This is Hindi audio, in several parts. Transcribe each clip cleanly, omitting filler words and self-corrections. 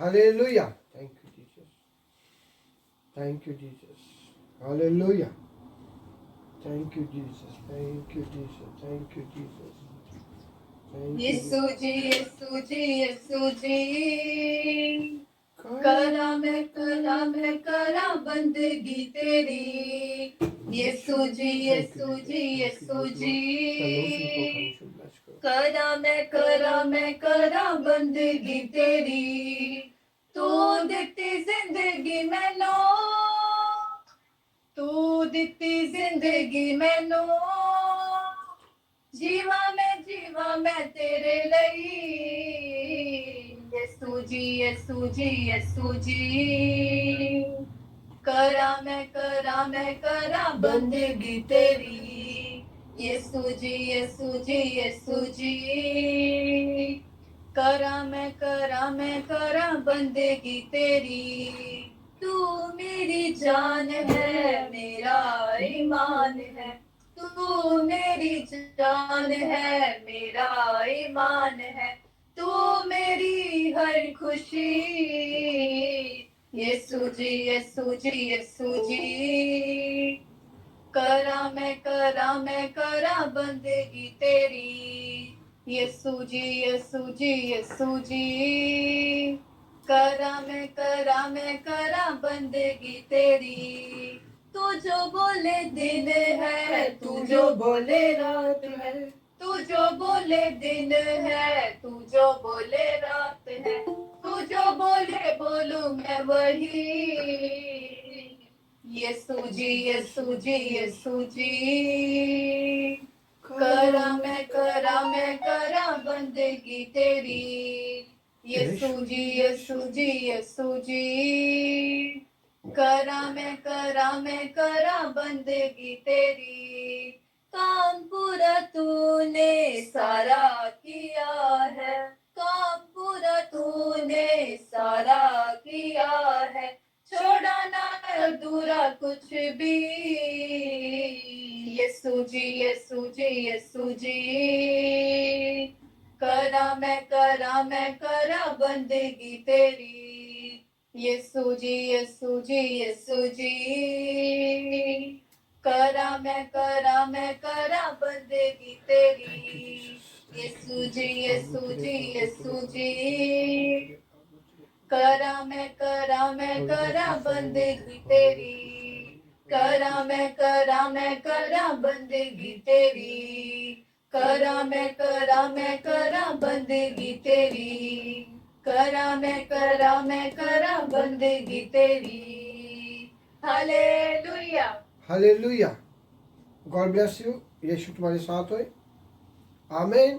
Hallelujah. Thank you Jesus, thank you Jesus, hallelujah. Thank you Jesus, thank you Jesus, thank you Jesus, thank you Yeshu ji Yeshu ji Yeshu ji, करा मैं करा बंदगी तेरी। यीशु जी यीशु जी यीशु जी, करा मैं करा बंदगी तेरी। तू दिती जिंदगी मैनू, तू दिती जिंदगी मैनू, जीवा मैं तेरे ਲਈ। यीशु जी यीशु जी यीशु जी, करा मैं करा बंदगी तेरी। यीशु जी यीशु जी यीशु जी, करा मैं करा बंदगी तेरी। तू मेरी जान है, मेरा ईमान है। तू मेरी जान है, मेरा ईमान है। तू मेरी हर खुशी। यीशु जी यीशु जी यीशु जी, करा मैं करा बंदगी तेरी। यीशु जी यीशु जी यीशु जी, करा मैं करा बंदगी तेरी। तू जो बोले दिन है, तू जो बोले रात है। तू जो बोले दिन है, तू जो बोले रात है। तू जो बोले बोलूं मैं वही। यीशु जी यीशु जी यीशु जी, करा मैं करा बंदगी तेरी। यीशु जी यीशु जी यीशु जी, करा मैं करा बंदगी तेरी। काम पूरा तूने सारा किया है, काम पूरा तूने सारा किया है। छोड़ा ना अधूरा कुछ भी। यीशु जी यीशु जी यीशु जी, करा मैं करा बंदगी तेरी। यीशु जी यीशु जी यीशु जी, करा मैं करा बंदगी तेरी। यीशु जी यीशु जी यीशु जी, करा मैं करा बंदगी तेरी। करा मैं करा बंदगी तेरी। करा मैं करा बंदगी तेरी। करा मैं करा बंदगी तेरी। Hallelujah, hallelujah. God bless you. Yeshu तुम्हारे साथ होए। आमीन।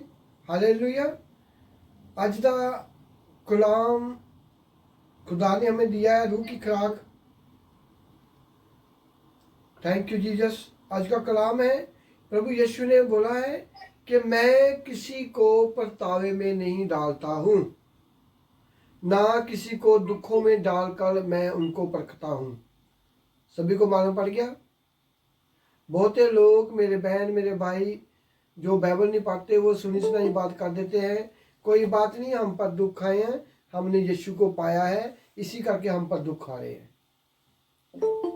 हालेलुया। अज दा कलाम खुदा ने हमें दिया है, रूह की खुराक। Thank you Jesus. आज का कलाम है, प्रभु यीशु ने बोला है कि मैं किसी को परतावे में नहीं डालता हूँ, ना किसी को दुखों में डालकर मैं उनको परखता हूँ। सभी को मालूम पड़ गया। बहुते लोग, मेरे बहन मेरे भाई जो बाइबल नहीं पढ़ते, वो सुनी सुनाई बात कर देते हैं। कोई बात नहीं, हम पर दुख आए हैं, हमने यीशु को पाया है, इसी करके हम पर दुख आ रहे हैं।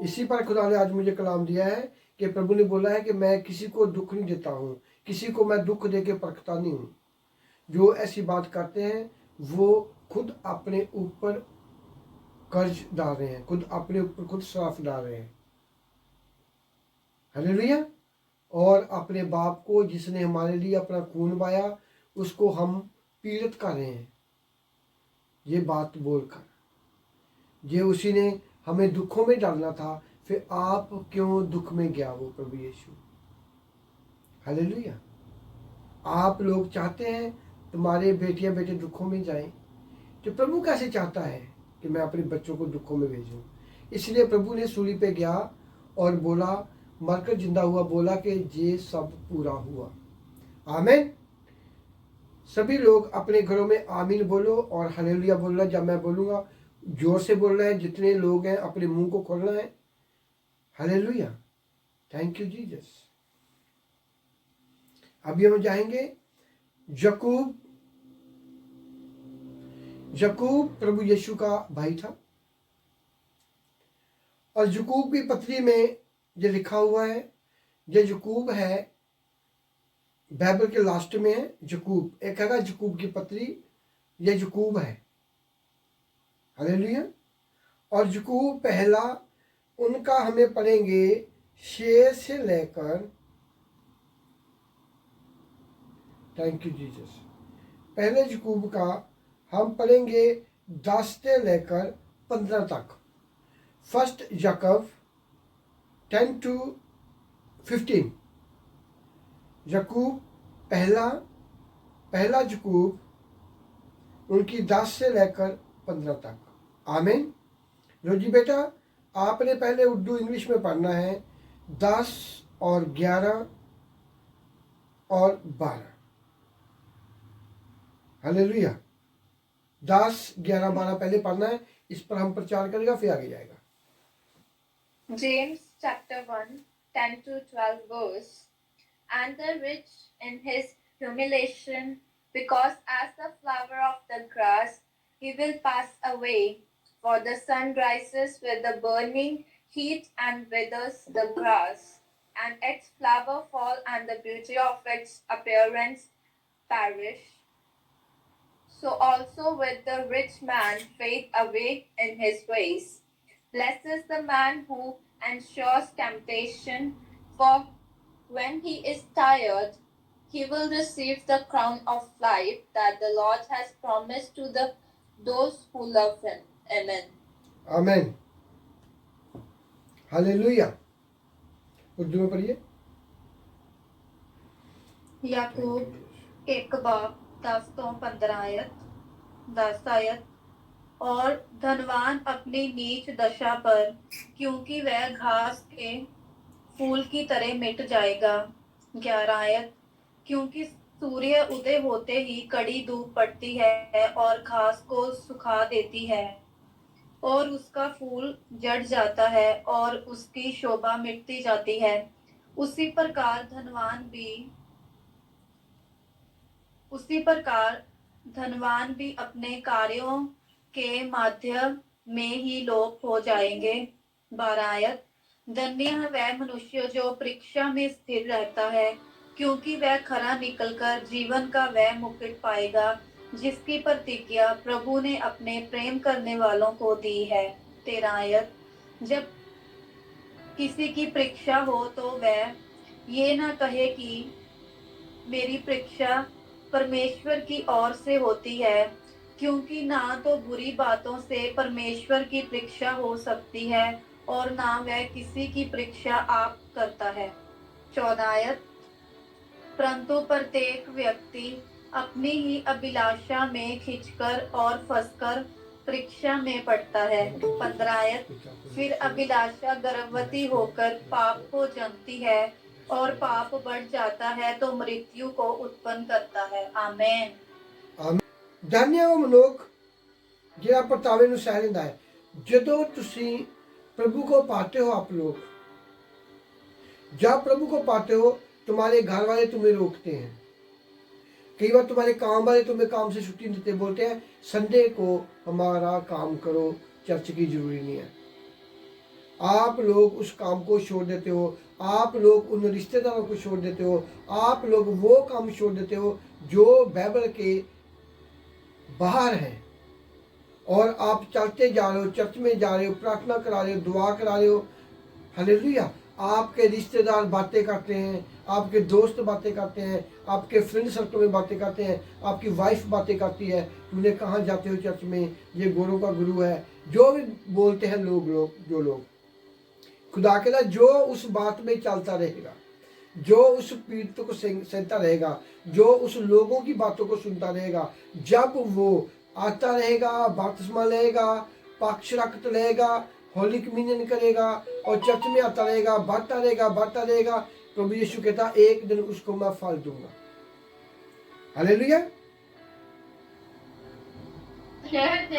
इसी पर खुदा ने आज मुझे कलाम दिया है कि प्रभु ने बोला है कि मैं किसी को दुख नहीं देता हूँ, किसी को मैं दुख दे के परखता नहीं हूँ। जो ऐसी बात करते हैं वो खुद अपने ऊपर कर्ज डाल रहे हैं, खुद अपने ऊपर खुद श्राप डाल रहे हैं। हालेलुया। और अपने बाप को, जिसने हमारे लिए अपना खून बहाया, उसको हम पीड़ित कर रहे हैं ये बात बोलकर। ये उसी ने हमें दुखों में डालना था, फिर आप क्यों दुख में गया वो प्रभु यीशु। हालेलुया। आप लोग चाहते हैं तुम्हारे बेटियां बेटे दुखों में जाएं, तो प्रभु कैसे चाहता है कि मैं अपने बच्चों को दुखों में भेजूं। इसलिए प्रभु ने सूली पे गया और बोला, मरकर जिंदा हुआ, बोला कि ये सब पूरा हुआ। आमीन। सभी लोग अपने घरों में आमीन बोलो और हालेलुया बोलना। जब मैं बोलूँगा जोर से बोलना है, जितने लोग हैं अपने मुंह को खोलना है। हालेलुया। Thank you Jesus. अभी हम जाएंगे यकूब प्रभु यीशु का भाई था, और यकूब की पत्री में ये लिखा हुआ है, ये यकूब है, बाइबल के लास्ट में है यकूब, एक है यकूब की पत्री, ये यकूब है। हालेलुया। और यकूब पहला, उनका हमें पढ़ेंगे 6 से लेकर, थैंक यू जीसस, पहले यकूब का हम पढ़ेंगे 10 से लेकर 15 तक। First Yakub 10 to 15। यकूब पहला यकूब उनकी 10 से लेकर 15 तक। आमीन। रोजी बेटा, आपने पहले उर्दू इंग्लिश में पढ़ना है, 10 और 11 और 12। हालेलुया। 10, 11, 12 पहले पढ़ना है, इस पर हम प्रचार करेगा, फिर आगे जाएगा। James chapter 1, 10 to 12 verse. And the rich in his humiliation, because as the flower of the grass, he will pass away. For the sun rises with the burning heat and withers the grass, and its flower fall, and the beauty of its appearance perish. So also with the rich man fade away in his ways. Blessed is the man who endures temptation, for when he is tired, he will receive the crown of life that the Lord has promised to those who love him. Amen. आमीन। हालेलुया। उर्दू में पढ़िए। याकूब 1 बाब 10 तो 15 आयत, 10 आयत। और धनवान अपनी नीच दशा पर, क्योंकि वह घास के फूल की तरह मिट जाएगा। 11 आयत। क्योंकि सूर्य उदय होते ही कड़ी धूप पड़ती है और घास को सुखा देती है, और उसका फूल जड़ जाता है और उसकी शोभा मिटती जाती है। उसी प्रकार धनवान भी अपने कार्यों के माध्यम में ही लोप हो जाएंगे। 12 आयत। धन्य है वह मनुष्य जो परीक्षा में स्थिर रहता है, क्योंकि वह खरा निकलकर जीवन का वह मुकुट पाएगा जिसकी प्रतिज्ञा प्रभु ने अपने प्रेम करने वालों को दी है। 13 आयत। जब किसी की परीक्षा हो तो वह ये ना कहे कि मेरी परीक्षा परमेश्वर की ओर से होती है, क्योंकि ना तो बुरी बातों से परमेश्वर की परीक्षा हो सकती है और ना वह किसी की परीक्षा आप करता है। 14 आयत। परंतु प्रत्येक व्यक्ति अपनी ही अभिलाषा में खिंचकर और फंसकर परीक्षा में पड़ता है। 15 आयत। फिर अभिलाषा गर्भवती होकर पाप को जन्मती है, और पाप बढ़ जाता है तो मृत्यु को उत्पन्न करता है। आमीन। धन्य हो मनुख ਜਿਹੜਾ ਪਰਤਾਵੇ ਨੂੰ ਸਹਿ ਲੈਂਦਾ ਹੈ। ਜਦੋਂ ਤੁਸੀਂ प्रभु को पाते हो, आप लोग जब प्रभु को पाते हो, तुम्हारे घर वाले तुम्हें रोकते हैं, कई बार तुम्हारे काम वाले तुम्हें काम से छुट्टी देते, बोलते हैं संडे को हमारा काम करो, चर्च की जरूरी नहीं है। आप लोग उस काम को छोड़ देते हो, आप लोग उन रिश्तेदारों को छोड़ देते हो, आप लोग वो काम छोड़ देते हो जो बाइबल के बाहर है, और आप चलते जा रहे हो, चर्च में जा रहे हो, प्रार्थना करा रहे हो, दुआ करा रहे हो। हालेलुया। आपके रिश्तेदार बातें करते हैं, आपके दोस्त बातें करते हैं, आपके फ्रेंड सर्कल में बातें करते हैं, आपकी वाइफ बातें करती है, तुमने कहाँ जाते हो चर्च में, ये गोरों का गुरु है, जो भी बोलते हैं जो लोग खुदा के लिए, जो उस बात में चलता रहेगा, जो उस पीड़ित को सहता रहेगा, जो उस लोगों की बातों को सुनता रहेगा, जब वो आता रहेगा, बपतिस्मा लेगा, पक्ष रक्त लेगा, होली कम्युनियन करेगा और चर्च में आता रहेगा, बढ़ता रहेगा, प्रभु यीशु कहता एक दिन उसको मैं फल दूंगा। हालेलुया।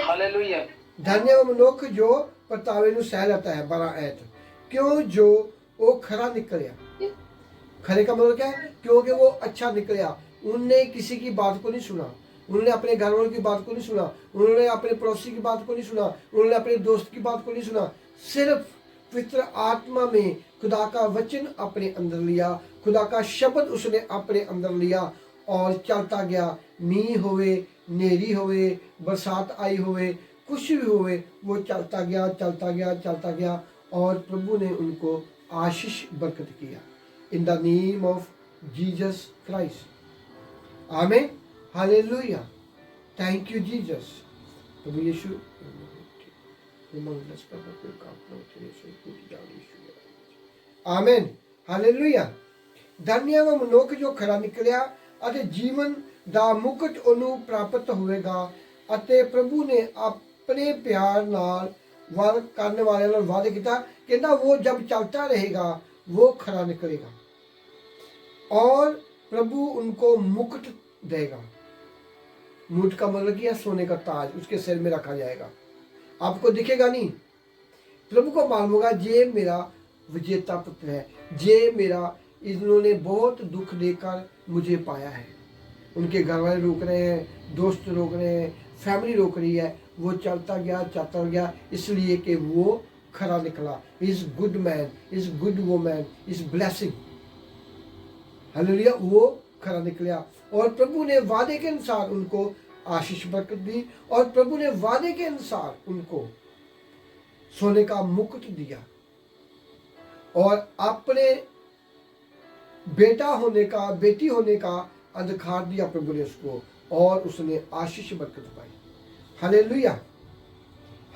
हालेलुया। धन्य मनुख जो पछतावे ਨੂੰ ਸਹਿ ਲੈਤਾ है। 12 आयत। क्यों जो वो खरा निकलिया। खरे का मतलब क्या है? क्योंकि वो अच्छा निकलिया, उनने किसी की बात को नहीं सुना, उन्होंने अपने घर वालों की बात को नहीं सुना, उन्होंने अपने पड़ोसी की बात को नहीं सुना, उन्होंने अपने दोस्त की बात को नहीं सुना। सिर्फ पवित्र आत्मा में खुदा का वचन अपने अंदर लिया, खुदा का शब्द उसने अपने अंदर लिया और चलता गया। मींह होवे, नेरी होवे, बरसात आई होवे, कुछ भी होवे, वो चलता गया, चलता गया, चलता गया और प्रभु ने उनको आशीष बरकत किया। In the name of Jesus Christ, आमीन, हालेलुया, थैंक यू जीसस। प्रभु यीशु आमीन, हालेलुया। धन्य वह मनुख जो खरा निकलिया ਅਤੇ ਜੀਵਨ ਦਾ ਮੁਕਟ ਉਹਨੂੰ ਪ੍ਰਾਪਤ ਹੋਵੇਗਾ। ਅਤੇ ਪ੍ਰਭੂ ਨੇ ਆਪਣੇ ਪਿਆਰ ਨਾਲ ਵਾਰ ਕਰਨ ਵਾਲਿਆਂ ਨਾਲ ਵਾਅਦਾ ਕੀਤਾ, ਕਹਿੰਦਾ वो जब चलता रहेगा वो खरा निकलेगा और प्रभु उनको मुकुट देगा। मुकुट का मतलब क्या? सोने का ताज उसके सिर में रखा जाएगा। आपको दिखेगा नहीं, प्रभु को मालूम होगा ये मेरा विजेता पुत्र है, ये मेरा, इन्होंने बहुत दुख देकर मुझे पाया है। उनके घर वाले रोक रहे हैं, दोस्त रोक रहे हैं, फैमिली रोक रही है, वो चलता गया इसलिए कि वो खरा निकला। Is good man, is good woman, is blessing, hallelujah. वो खरा निकला और प्रभु ने वादे के अनुसार उनको आशीष बरकत दी और प्रभु ने वादे के अनुसार उनको सोने का मुकुट दिया और अपने बेटा होने का, बेटी होने का अधिकार दिया प्रभु ने उसको और उसने आशीष बरकत पाई। हालेलुया।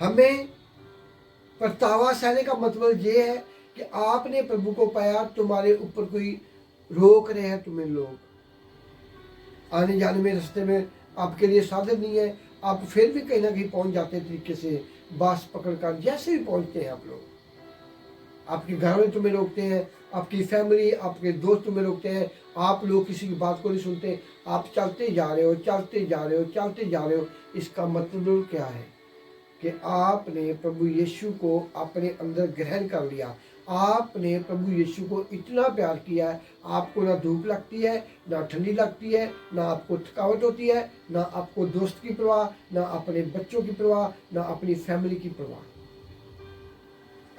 हमें परतावा सहने का मतलब ये है कि आपने प्रभु को पाया, तुम्हारे ऊपर कोई रोक रहे हैं, तुम्हें लोग आने जाने में रास्ते में आपके लिए साधन नहीं है, आप फिर भी कहीं ना कहीं पहुंच जाते हैं तरीके से, बस पकड़कर जैसे भी पहुंचते हैं आप लोग। आपके घर में तुम्हें रोकते हैं, आपकी फैमिली, आपके दोस्त तुम्हें रोकते हैं, आप लोग किसी की बात को नहीं सुनते, आप चलते जा रहे हो, चलते जा रहे हो, चलते जा रहे हो। इसका मतलब क्या है कि आपने प्रभु यीशु को अपने अंदर ग्रहण कर लिया। आपने प्रभु यीशु को इतना प्यार किया है, आपको ना धूप लगती है, ना ठंडी लगती है, ना आपको थकावट होती है, ना आपको दोस्त की परवाह, ना अपने बच्चों की परवाह, ना अपनी फैमिली की परवाह।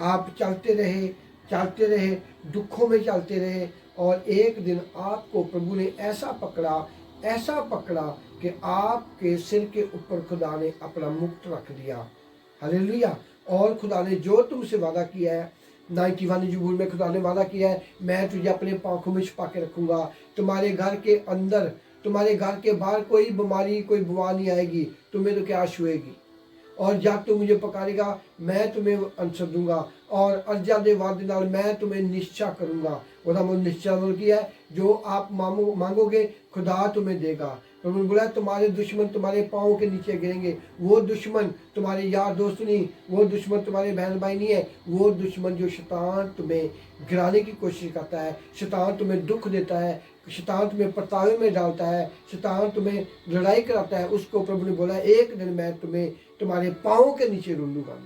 आप चलते रहे, दुखों में चलते रहे और एक दिन आपको प्रभु ने ऐसा पकड़ा कि आपके सिर के ऊपर खुदा ने अपना मुकुट रख दिया। हालेलुया। और खुदा ने जो तुमसे वादा किया है, 91 ज़बूर में खुदा ने वादा किया है, मैं तुझे अपने पाँखों में छुपा के रखूंगा, तुम्हारे घर के अंदर, तुम्हारे घर के बाहर कोई बीमारी, कोई बुआ नहीं आएगी, तुम्हें तो क्या छुएगी। और जब तुम मुझे पकारेगा मैं तुम्हें आंसर दूंगा और अर्जा दे वादे नाल मैं तुम्हें निश्चय करूंगा। वह निश्चय मतलब की है, जो आप मांगोगे खुदा तुम्हें देगा। प्रभु ने बोला तुम्हारे दुश्मन तुम्हारे पाँव के नीचे गिरेंगे। वो दुश्मन तुम्हारे यार दोस्त नहीं, वो दुश्मन तुम्हारे बहन भाई नहीं है, वो दुश्मन जो शैतान तुम्हें गिराने की कोशिश करता है, शैतान तुम्हें दुख देता है, शैतान तुम्हें पछतावे में डालता है, शैतान तुम्हें लड़ाई कराता है, उसको प्रभु ने बोला एक दिन मैं तुम्हें तुम्हारे पाँव के नीचे रूलूंगा।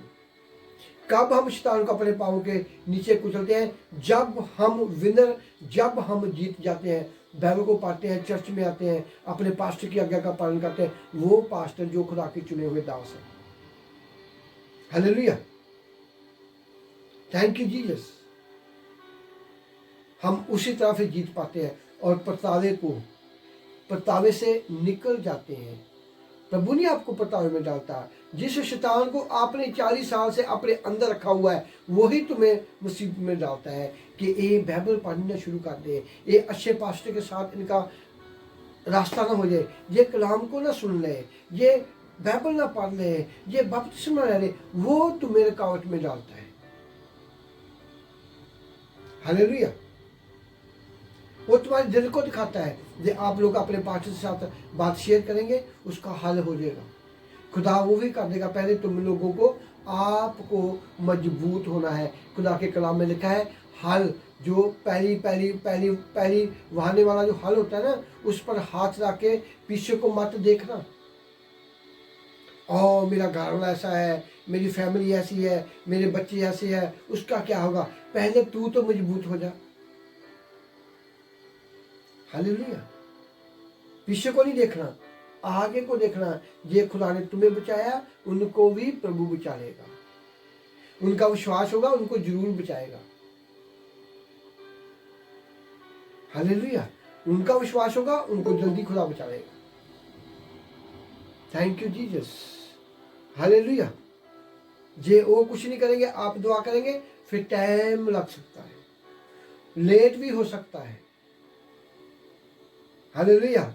कब हम शैतान को अपने पाँव के नीचे कुचलते हैं? जब हम विनर, जब हम जीत जाते हैं, बाइबल को पढ़ते हैं, चर्च में आते हैं, अपने पास्टर की आज्ञा का पालन करते हैं, वो पास्टर जो खुदा के चुने हुए दास है। Hallelujah, thank you Jesus. हम उसी तरह से जीत पाते हैं और पछतावे से निकल जाते हैं। प्रभु ने आपको पछतावे में डालता। जिस शैतान को आपने 40 साल से अपने अंदर रखा हुआ है, वही तुम्हें मुसीबत में डालता है कि ये बाइबल पढ़ना शुरू कर दे, ये अच्छे पास्टर के साथ इनका रास्ता ना हो जाए, ये कलाम को ना सुन ले, ये बाइबल ना पढ़ ले, ये बपतिस्मा ना ले, वो तुम्हें रुकावट में डालता है। हालेलुया। वो तुम्हारे दिल को दिखाता है। जो आप लोग अपने पास्टर के साथ बात शेयर करेंगे, उसका हल हो जाएगा। खुदा वो भी कर देगा। पहले तुम लोगों को, आपको मजबूत होना है। खुदा के कलाम में लिखा है, हल जो पहली वहाने वाला जो हल होता है ना, उस पर हाथ रख के पीछे को मत देखना। और मेरा घर वाला ऐसा है, मेरी फैमिली ऐसी है, मेरे बच्चे ऐसे हैं, उसका क्या होगा? पहले तू तो मजबूत हो जा। हालेलुया। पीछे को नहीं देखना, आगे को देखना, ये खुदा ने तुम्हें बचाया, उनको भी प्रभु बचा लेगा। उनका विश्वास होगा, उनको जरूर बचाएगा। हालेलुया। उनका विश्वास होगा, उनको जल्दी खुदा बचा लेगा। Thank you Jesus. हालेलुया। जे वो कुछ नहीं करेंगे, आप दुआ करेंगे, फिर टाइम लग सकता है, लेट भी हो सकता है। हालेलुया।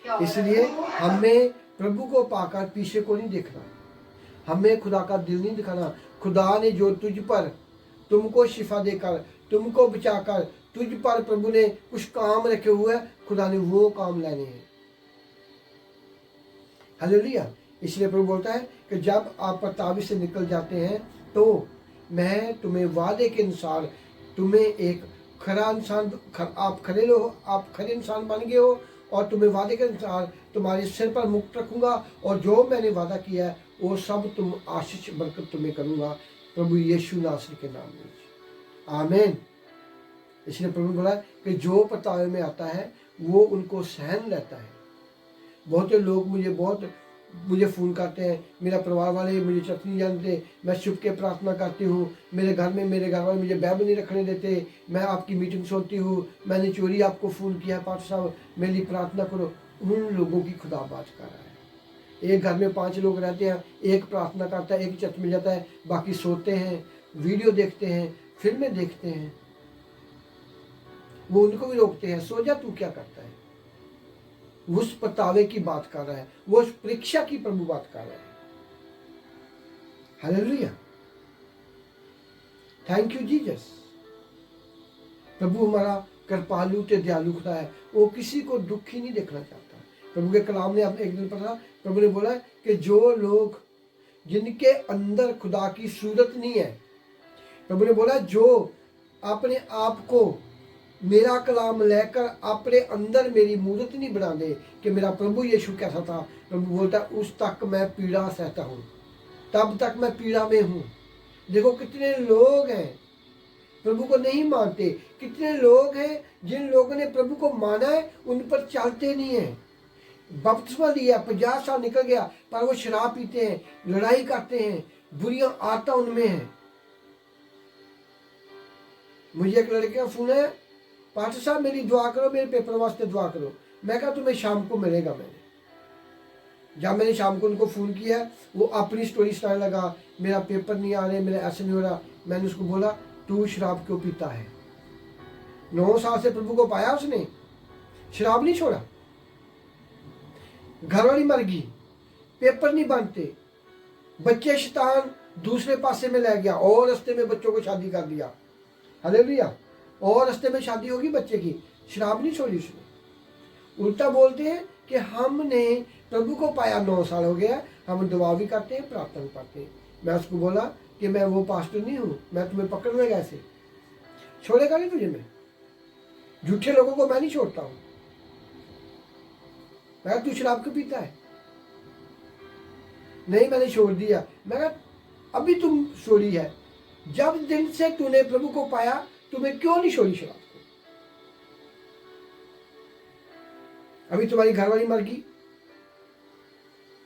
इसलिए हमें प्रभु को पाकर पीछे को नहीं देखना, हमें खुदा का दिल नहीं दिखाना। खुदा ने जो तुझ पर, तुमको शिफा देकर, तुमको बचाकर, तुझ पर प्रभु ने कुछ काम रखे हुए हैं, खुदा ने वो काम लेने हैं। हालेलुया। इसलिए प्रभु बोलता है कि जब आप परतावी से निकल जाते हैं तो मैं तुम्हें वादे के अनुसार तुम्हें एक खरा इंसान, आप खरे इंसान बन गए हो, और तुम्हें वादे के अनुसार तुम्हारे सिर पर मुकुट रखूंगा, और जो मैंने वादा किया है वो सब तुम आशीष बरकत तुम्हें करूंगा, प्रभु यीशु नासरी के नाम में। आमीन। इसलिए प्रभु बोला कि जो परतावे में आता है वो उनको सहन रहता है। बहुत से लोग मुझे फ़ोन करते हैं, मेरा परिवार वाले मुझे चर्च नहीं जानते, मैं छुप के प्रार्थना करती हूँ, मेरे घर में मेरे घर वाले मुझे बाइबल नहीं रखने देते, मैं आपकी मीटिंग सुनती हूँ, मैंने चोरी आपको फ़ोन किया, पास्टर साहब मेरे लिए प्रार्थना करो। उन लोगों की खुदा बात कर रहा है। एक घर में 5 लोग रहते हैं, एक प्रार्थना करता है, एक चर्च में जाता है, बाकी सोते हैं, वीडियो देखते हैं, फिल्में देखते हैं। वो उनको भी रोकते हैं, सो जा, तू क्या करता है। उस परतावे की बात कर रहा है, वो उस परीक्षा की प्रभु बात कर रहा है। हालेलुया। Thank you Jesus. प्रभु हमारा कृपालु ते दयालु खुदा है, वो किसी को दुखी नहीं देखना चाहता। प्रभु के कलाम ने आपने एक दिन पढ़ा, प्रभु ने बोला कि जो लोग जिनके अंदर खुदा की सूरत नहीं है, प्रभु ने बोला जो अपने आप को मेरा कलाम लेकर अपने अंदर मेरी मूर्त नहीं बना दे कि मेरा प्रभु यीशु कैसा था, प्रभु बोलता उस तक मैं पीड़ा सहता हूँ, तब तक मैं पीड़ा में हूँ। देखो कितने लोग हैं प्रभु को नहीं मानते, कितने लोग हैं जिन लोगों ने प्रभु को माना है उन पर चलते नहीं हैं। बपतिस्मा लिया, 50 साल निकल गया, पर वो शराब पीते हैं, लड़ाई करते हैं, बुरियां आदतें उनमें हैं। मुझे एक लड़के का फोन है, पास्टर साहब मेरी दुआ करो, मेरे पेपर वास्ते दुआ करो। मैं कहा तुम्हें शाम को मिलेगा। जब मैंने शाम को उनको फ़ोन किया, वो अपनी स्टोरी सुनाने लगा, मेरा पेपर नहीं आ रहे, मेरा ऐसे नहीं हो रहा। मैंने उसको बोला तू शराब क्यों पीता है? 9 साल से प्रभु को पाया उसने, शराब नहीं छोड़ा, घरवाली मर गई, पेपर नहीं बनते, बच्चे शैतान दूसरे पासे में ले गया और रास्ते में बच्चों को शादी कर दिया। हालेलुया। और रास्ते में शादी होगी बच्चे की, शराब नहीं छोड़ी उसने। उल्टा बोलते हैं कि हमने प्रभु को पाया, 9 साल हो गया, हम दुआ भी करते हैं, प्रार्थना भी करते हैं। मैं उसको बोला कि मैं वो पास्टर नहीं हूँ, मैं तुम्हें पकड़ने कैसे छोड़ेगा नहीं तुझे। मैं झूठे लोगों को मैं नहीं छोड़ता हूँ। मैं तू शराब क्यों पीता है? नहीं मैंने छोड़ दिया। मैं अभी तुम छोड़ी है, जब दिन से तूने प्रभु को पाया तुम्हें क्यों नहीं छोड़ी शराब को? अभी तुम्हारी घरवाली मर गई,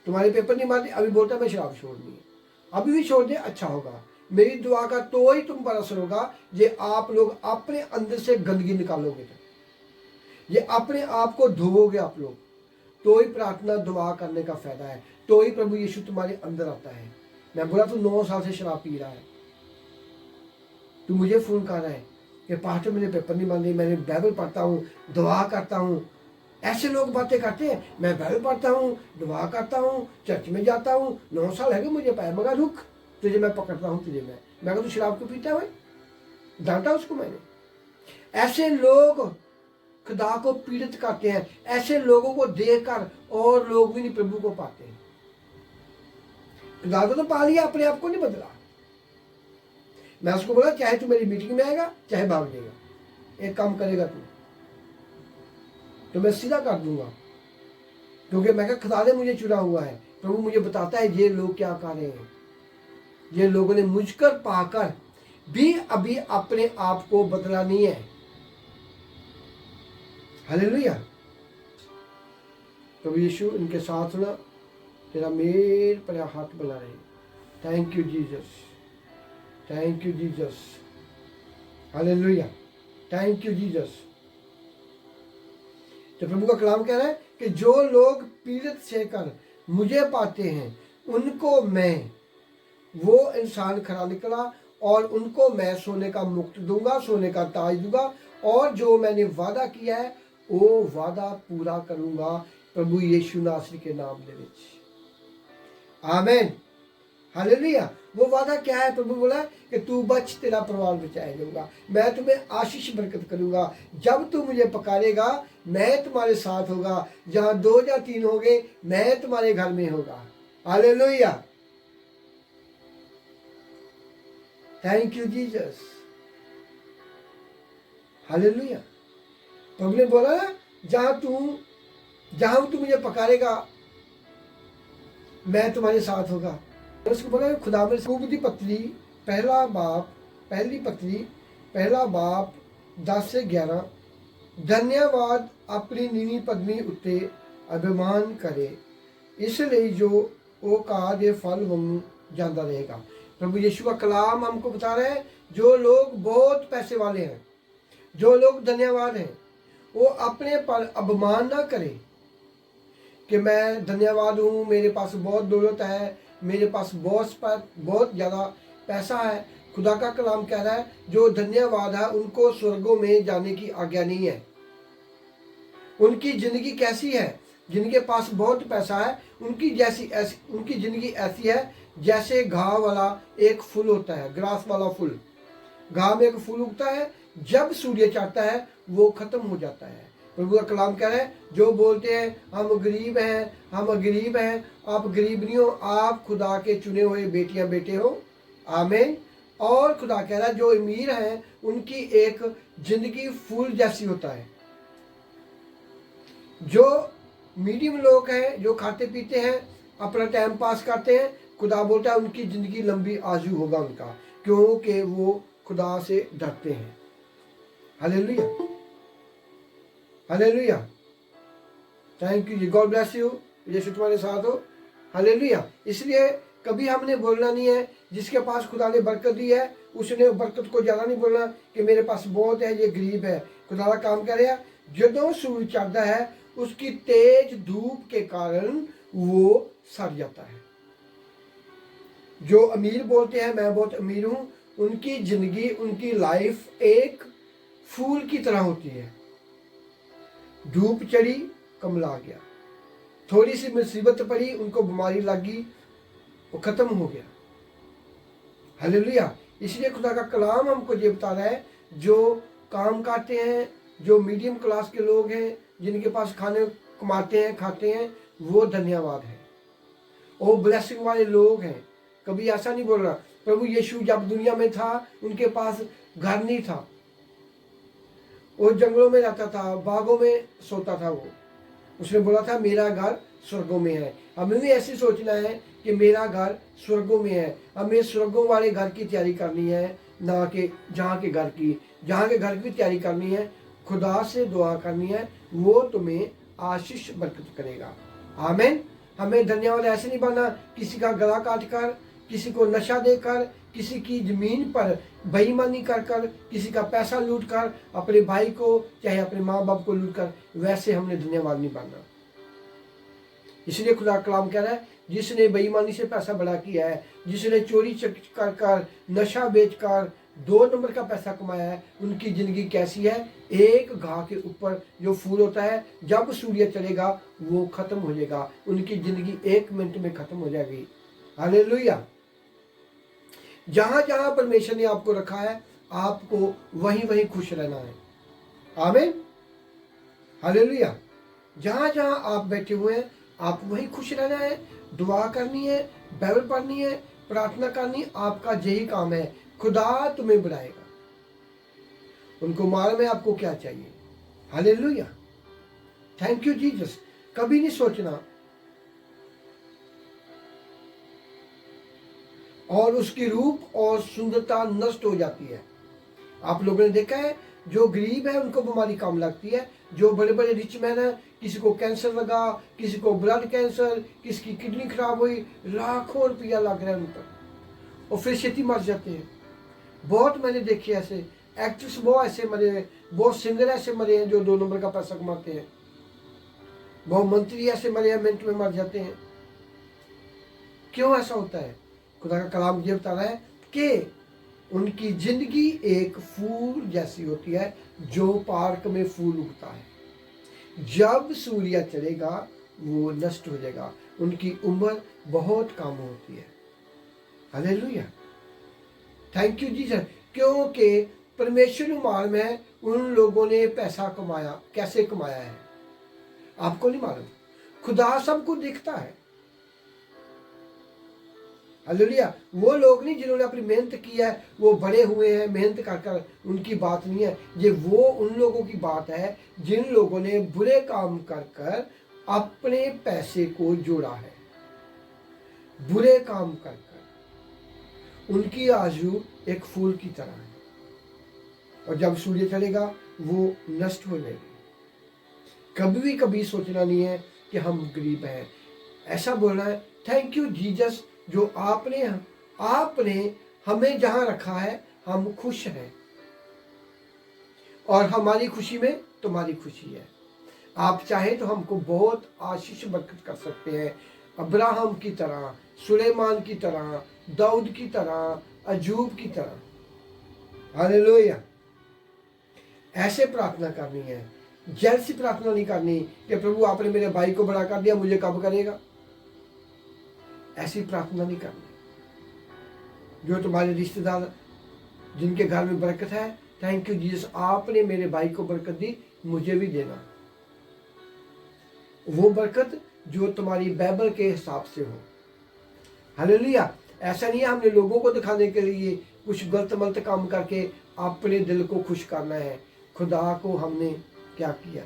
तुम्हारे पेपर नहीं मारते, अभी बोलता मैं शराब छोड़नी है, अभी भी छोड़ दे अच्छा होगा। मेरी दुआ का तो ही तुम पर असर होगा जे आप लोग अपने अंदर से गंदगी निकालोगे, तो ये अपने आप को धोओगे आप लोग, तो ही प्रार्थना दुआ करने का फायदा है, तो ही प्रभु यीशु तुम्हारे अंदर आता है। मैं बोला तू 9 साल से शराब पी रहा है, तू मुझे फोन कर रहा है कि पास्टर मेरे पेपर नहीं मानते, मैंने बाइबल पढ़ता हूँ, दुआ करता हूँ। ऐसे लोग बातें करते हैं, मैं बाइबल पढ़ता हूँ, दुआ करता हूँ, चर्च में जाता हूँ, 9 साल है मुझे पाया, मगर रुक तुझे मैं पकड़ता हूँ, तुझे मैं तू शराब क्यों पीता है? डांटा उसको मैंने। ऐसे लोग खुदा को पीड़ित करते हैं, ऐसे लोगों को देखकर और लोग भी नहीं प्रभु को पाते हैं। खुदा को तो पा लिया, अपने आप को नहीं बदला। मैं उसको बोला चाहे तू मेरी मीटिंग में आएगा चाहे भाग जाएगा, एक काम करेगा तू तो मैं सीधा कर दूंगा, क्योंकि मैं कहा खुदा ने मुझे चुना हुआ है। प्रभु मुझे बताता है ये लोग क्या कर रहे हैं। ये लोगों ने मुझकर पाकर भी अभी अपने आप को बदला नहीं है। हालेलुया। प्रभु यीशु इनके साथ ना तेरा मेल पर हाथ बना रहे। Thank you Jesus, thank you Jesus, hallelujah, thank you Jesus. तो प्रभु का कलाम कह रहा है कि जो लोग पीड़ित सहकर मुझे पाते हैं उनको मैं, वो इंसान खरा निकला, और उनको मैं सोने का मुकुट दूंगा, सोने का ताज दूंगा, और जो मैंने वादा किया है वो वादा पूरा करूंगा प्रभु यीशु नासरी के नाम दे विच। आमीन, हालेलुया। वो वादा क्या है? प्रभु बोला कि तू बच, तेरा परिवार बचाया जाऊंगा, मैं तुम्हें आशीष बरकत करूंगा, जब तू मुझे पकारेगा मैं तुम्हारे साथ होगा, जहां 2 या 3 होंगे मैं तुम्हारे घर में होगा। Hallelujah, thank you Jesus, hallelujah. प्रभु ने बोला ना, जहां तू मुझे पकारेगा मैं तुम्हारे साथ होगा। उसको बोला खुदा में याकूब दी पत्री पहली पत्री पहला बाप 10 से 11। धन्यवाद अपनी नीवी पदवी उत्ते अभिमान करे, इसलिए जो वो का दे फल वांगू जाता रहेगा। प्रभु यीशु का कलाम हमको बता रहा है, जो लोग बहुत पैसे वाले हैं, जो लोग धन्यवाद हैं, वो अपने पर अभिमान ना करे कि मैं धन्यवाद हूँ, मेरे पास बहुत दौलत है, मेरे पास बहुत ज़्यादा पैसा है। खुदा का कलाम कह रहा है जो धन्यवाद है उनको स्वर्गों में जाने की आज्ञा नहीं है। उनकी ज़िंदगी कैसी है? जिनके पास बहुत पैसा है उनकी ज़िंदगी ऐसी है जैसे घाव वाला एक फूल होता है, ग्रास वाला फूल। घाव में एक फूल उगता है, जब सूर्य चढ़ता है वो खत्म हो जाता है। प्रभु का कलाम कह रहा है जो बोलते हैं हम गरीब हैं, आप गरीब नहीं हो, आप खुदा के चुने हुए बेटियां बेटे हो। आमीन। और खुदा कह रहा है जो अमीर हैं उनकी एक जिंदगी फूल जैसी होता है। जो मीडियम लोग हैं, जो खाते पीते हैं, अपना टाइम पास करते हैं, खुदा बोलता है उनकी जिंदगी लंबी आजू होगा उनका, क्योंकि वो खुदा से डरते हैं। हालेलुया, हालेलुया, थैंक यू जी, गॉड ब्लेस यू, यीशु तुम्हारे साथ हो। हालेलुया। इसलिए कभी हमने बोलना नहीं है, जिसके पास खुदा ने बरकत दी है उसने बरकत को ज़्यादा नहीं बोलना कि मेरे पास बहुत है, ये गरीब है। खुदा का काम कर रहा है, जदों सूरज चढ़ता है उसकी तेज धूप के कारण वो सड़ जाता है। जो अमीर बोलते हैं मैं बहुत अमीर हूँ, उनकी जिंदगी, उनकी लाइफ एक फूल की तरह होती है। धूप चढ़ी, कमला गया, थोड़ी सी मुसीबत पड़ी, उनको बीमारी लगी, वो खत्म हो गया। हालेलुया। इसलिए खुदा का कलाम हमको ये बता रहा है, जो काम करते हैं, जो मीडियम क्लास के लोग हैं, जिनके पास खाने कमाते हैं, खाते हैं, वो धन्यवाद है, वो ब्लेसिंग वाले लोग हैं। कभी ऐसा नहीं बोल रहा। प्रभु यीशु जब दुनिया में था उनके पास घर नहीं था, वो जंगलों में रहता था, बागों में सोता था। वो उसने बोला था मेरा घर स्वर्गों में है। हमें भी ऐसी सोचना है कि मेरा घर स्वर्गों में है। हमें स्वर्गों वाले घर की तैयारी करनी है, ना कि जहाँ के घर की भी तैयारी करनी है। खुदा से दुआ करनी है, वो तुम्हें आशीष बरकत करेगा। आमीन। हमें धन्यवाद ऐसे नहीं बनना किसी का गला काट कर, किसी को नशा देकर, किसी की जमीन पर बेईमानी कर कर, किसी का पैसा लूट कर, अपने भाई को चाहे अपने माँ बाप को लूट कर, वैसे हमने धन्यवाद नहीं बनना। इसलिए खुदा कलाम कह रहा है जिसने बेईमानी से पैसा बड़ा किया है, जिसने चोरी कर कर, नशा बेच कर 2 नंबर का पैसा कमाया है, उनकी जिंदगी कैसी है? एक घाव के ऊपर जो फूल होता है, जब सूर्य चलेगा वो खत्म हो जाएगा, उनकी जिंदगी 1 मिनट में खत्म हो जाएगी। हालेलुया। जहां जहां परमेश्वर ने आपको रखा है, आपको वहीं वहीं खुश रहना है। आमीन, हालेलुया। जहां जहां आप बैठे हुए हैं, आप वहीं खुश रहना है, दुआ करनी है, बाइबल पढ़नी है, प्रार्थना करनी, आपका यही काम है। खुदा तुम्हें बढ़ाएगा। उनको मालूम है आपको क्या चाहिए। Hallelujah, thank you Jesus. कभी नहीं सोचना और उसकी रूप और सुंदरता नष्ट हो जाती है। आप लोगों ने देखा है जो गरीब है उनको बीमारी कम लगती है, जो बड़े बड़े रिच मैन है किसी को कैंसर लगा, किसी को ब्लड कैंसर, किसी की किडनी खराब हुई, लाखों रुपया लग रहा है उन पर, और फिर छेती मर जाते हैं। बहुत मैंने देखे ऐसे एक्ट्रेस, बहुत ऐसे मरे, बहुत सिंगर ऐसे मरे हैं जो 2 नंबर का पैसा कमाते हैं, बहुत मंत्री ऐसे मरे हैं मिनट में मर जाते हैं। क्यों ऐसा होता है? खुदा का कलाम ये बता रहा है कि उनकी जिंदगी एक फूल जैसी होती है जो पार्क में फूल उगता है, जब सूर्य चढ़ेगा वो नष्ट हो जाएगा, उनकी उम्र बहुत कम होती है। Hallelujah, thank you Jesus. क्योंकि परमेश्वर मालूम है उन लोगों ने पैसा कमाया, कैसे कमाया है आपको नहीं मालूम, खुदा सबको देखता है। हालेलुया, वो लोग नहीं जिन्होंने अपनी मेहनत की है वो बड़े हुए हैं मेहनत कर कर, उनकी बात नहीं है ये, वो उन लोगों की बात है जिन लोगों ने बुरे काम कर कर अपने पैसे को जोड़ा है। बुरे काम कर कर उनकी आयु एक फूल की तरह है, और जब सूर्य चढ़ेगा वो नष्ट हो जाएगी। कभी सोचना नहीं है कि हम गरीब हैं, ऐसा बोलना है थैंक यू जीसस जो आपने हमें जहां रखा है हम खुश हैं, और हमारी खुशी में तुम्हारी खुशी है। आप चाहे तो हमको बहुत आशीष बरकत कर सकते हैं, अब्राहम की तरह, सुलेमान की तरह, दाऊद की तरह, अजूब की तरह। हालेलुया, ऐसे प्रार्थना करनी है, जैसी प्रार्थना नहीं करनी कि प्रभु आपने मेरे भाई को बड़ा कर दिया मुझे कब करेगा, ऐसी प्रार्थना नहीं करनी। जो तुम्हारे रिश्तेदार जिनके घर में बरकत है, थैंक यू जीसस आपने मेरे भाई को बरकत दी मुझे भी देना, वो बरकत जो तुम्हारी बाइबल के हिसाब से हो। हालेलुया, ऐसा नहीं है हमने लोगों को दिखाने के लिए कुछ गलत मलत काम करके अपने दिल को खुश करना है। खुदा को हमने क्या किया,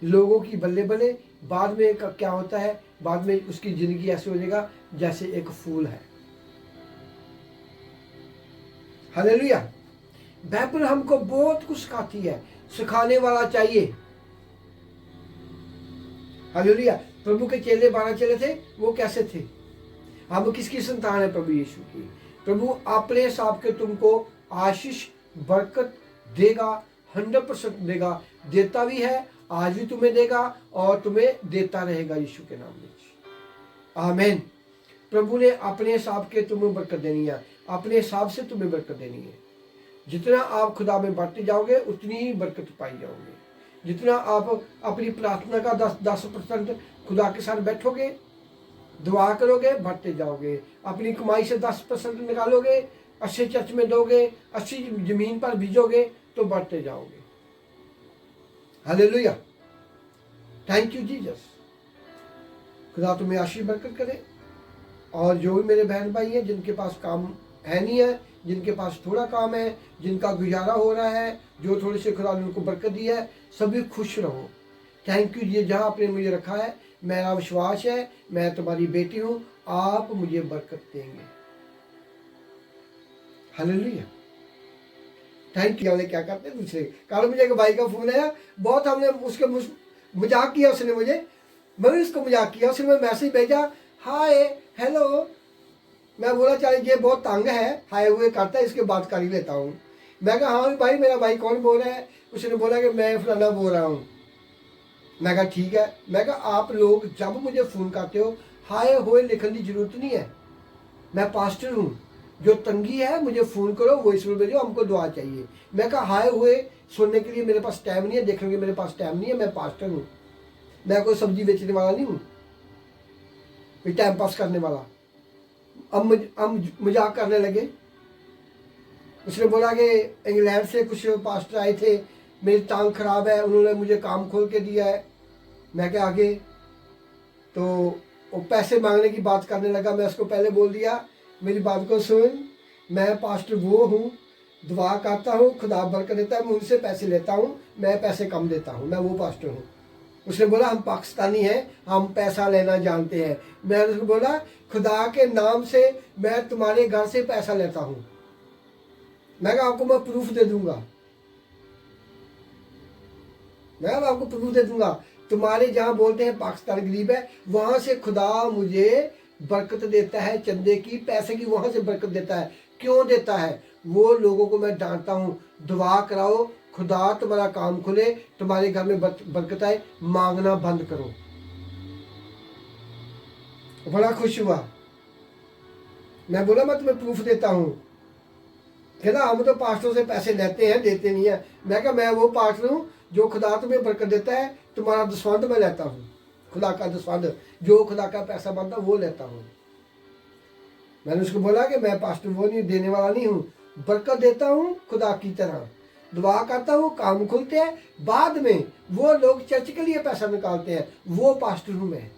लोगों की बल्ले बल्ले, बाद में क्या होता है, बाद में उसकी जिंदगी ऐसे हो जाएगा जैसे एक फूल है। हालेलुया, बाइबल हमको बहुत कुछ सिखाती है, सिखाने वाला चाहिए। हालेलुया, प्रभु के चेले 12 चेले थे, वो कैसे थे? हम किसकी संतान है? प्रभु यीशु की। प्रभु अपने हिसाब के तुमको आशीष बरकत देगा, 100% देगा, देता भी है, आज भी तुम्हें देगा और तुम्हें देता रहेगा यीशु के नाम में। आमीन। प्रभु ने अपने हिसाब के तुम्हें बरकत देनी है, अपने हिसाब से तुम्हें बरकत देनी है। जितना आप खुदा में बढ़ते जाओगे उतनी ही बरकत पाई जाओगे। जितना आप अपनी प्रार्थना का 10% खुदा के साथ बैठोगे, दुआ करोगे, बढ़ते जाओगे। अपनी कमाई से 10% निकालोगे, अच्छे चर्च में दोगे, अच्छी जमीन पर बीजोगे तो बढ़ते जाओगे। Hallelujah, thank you Jesus. खुदा तुम्हें आशीष बरकत करे। और जो भी मेरे बहन भाई हैं जिनके पास काम है नहीं है, जिनके पास थोड़ा काम है, जिनका गुजारा हो रहा है, जो थोड़े से खुदा ने उनको बरकत दी है, सभी खुश रहो। थैंक यू, ये जहाँ आपने मुझे रखा है, मेरा विश्वास है मैं तुम्हारी बेटी हूँ, आप मुझे बरकत देंगे। Hallelujah, thank you. क्या करते हैं दूसरे कारण, मुझे भाई का फोन आया, बहुत हमने उसके मजाक किया, उसने मुझे, मैं भी उसको मजाक किया, उसने मैं मैसेज भेजा, हाय हेलो, मैं बोला चल ये बहुत तंग है, हाय हुए करता है, इसके बात कर ही लेता हूँ। मैं कहा हाँ भाई मेरा भाई कौन बोल रहा है? उसने बोला कि मैं फलाना बोल रहा हूँ। मैं कहा ठीक है। मैं कहा आप लोग जब मुझे फ़ोन करते हो हाय होए लिखने की जरूरत नहीं है, मैं पास्टर हूँ, जो तंगी है मुझे फ़ोन करो, वॉइस मेल भेजो, हमको दुआ चाहिए। मैं कहा हाय हुए सुनने के लिए मेरे पास टाइम नहीं है, देखने के मेरे पास टाइम नहीं है, मैं पास्टर हूँ, मैं कोई सब्जी बेचने वाला नहीं हूँ, कोई टाइम पास करने वाला। हम मजाक करने लगे। उसने बोला कि इंग्लैंड से कुछ पास्टर आए थे, मेरी टांग खराब है, उन्होंने मुझे काम खोल के दिया है। मैं क्या आगे तो वो पैसे मांगने की बात करने लगा। मैं उसको पहले बोल दिया मेरी बात को सुन, मैं पास्टर वो हूँ, दुआ करता हूँ, खुदा बरकत देता है, मैं उनसे पैसे लेता हूँ, मैं पैसे कम देता हूँ, मैं वो पास्टर हूँ। उसने बोला हम पाकिस्तानी हैं, हम पैसा लेना जानते हैं। मैंने उसको बोला खुदा के नाम से मैं तुम्हारे घर से पैसा लेता हूँ, मैं कहा आपको मैं प्रूफ दे दूंगा, मैं आपको प्रूफ दे दूंगा। तुम्हारे जहां बोलते हैं पाकिस्तान गरीब है, वहां से खुदा मुझे बरकत देता है, चंदे की, पैसे की, वहां से बरकत देता है। क्यों देता है? वो लोगों को मैं डांटता हूँ, दुआ कराओ, खुदा तुम्हारा काम खुले, तुम्हारे घर में बरकत आए, मांगना बंद करो। बड़ा खुश हुआ। मैं बोला मैं तुम्हें प्रूफ देता हूँ। कहना हम तो पास्टरों से पैसे लेते हैं, देते नहीं है। मैं कहा मैं वो पास्टर हूँ जो खुदा तुम्हें बरकत देता है, तुम्हारा दसवंध मैं लेता हूँ, खुदा का दसवंध, जो खुदा का पैसा बनता वो लेता हूँ। मैंने उसको बोला कि मैं पास्टर वो नहीं, देने वाला नहीं हूँ, बरकत देता हूँ खुदा की तरह, दुआ करता हूँ, काम खुलते हैं, बाद में वो लोग चर्च के लिए पैसा निकालते हैं, वो पास्टर हूँ मैं।